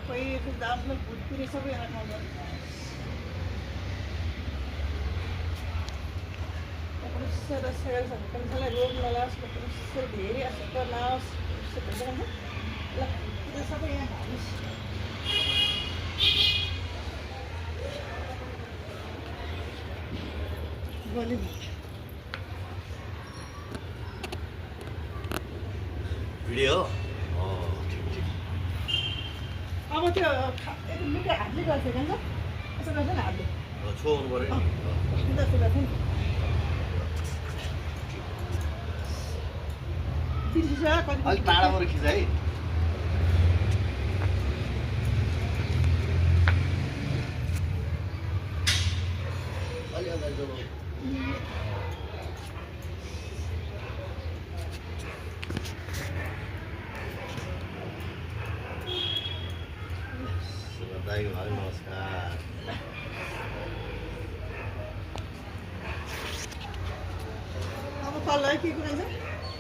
कोही आफ्नो भुटपुरी सबैजना खाउँदैन सेलाई रोग नलाओस् धेरै असर नआओस् ल त्यो सबै यहाँ खानुहोस् भोलि भिडियो अब त्यो लुके हातले गर्छ के यसो गर्छ नि हातले छोड्नु पऱ्यो सुधा सुधा थियो अलिक टाढाबाट खिच है अलि अगाडि जाऊ दाइको भाइ नमस्कार अब तल के कुरान्छ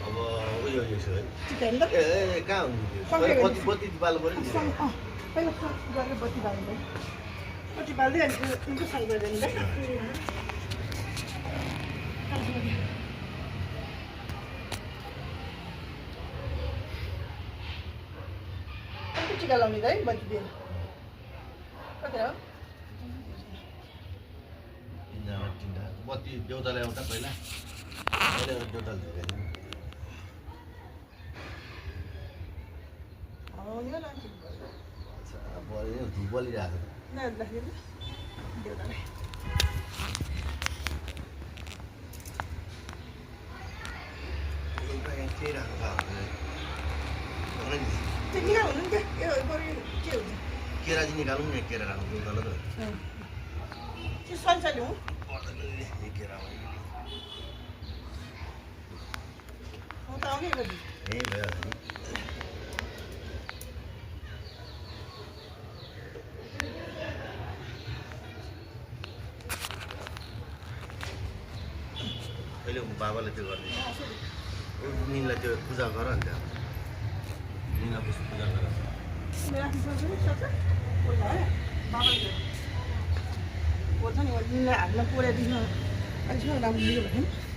अब उयो छ है चिकन ल ए कहाँ हुनु बत्ती बत्ती बाल्नु पऱ्यो नि पहिला गरेर बत्ती बाल्नु पऱ्यो बत्ती बाल्दै अनि उनको सँग गर्दैन ल टिका लाउने त है बत्ती दिएर कति हो तिनवटा बत्ती देउतालाई आउँदा पहिला पहिला देउताले झुकाइदिनु बलिरहेको केरा चाहिँ निकालौँ न केरा राख्नु त सन्चली हो केरा त आउने गर्छु ए भयो अहिले बाबाले त्यो गरिदिन्छ निनलाई त्यो पूजा गर नि त्यहाँ निनलाई पूजा गर हातमा पुऱ्याइदिनु अलिक राम्रो मिल्यो भने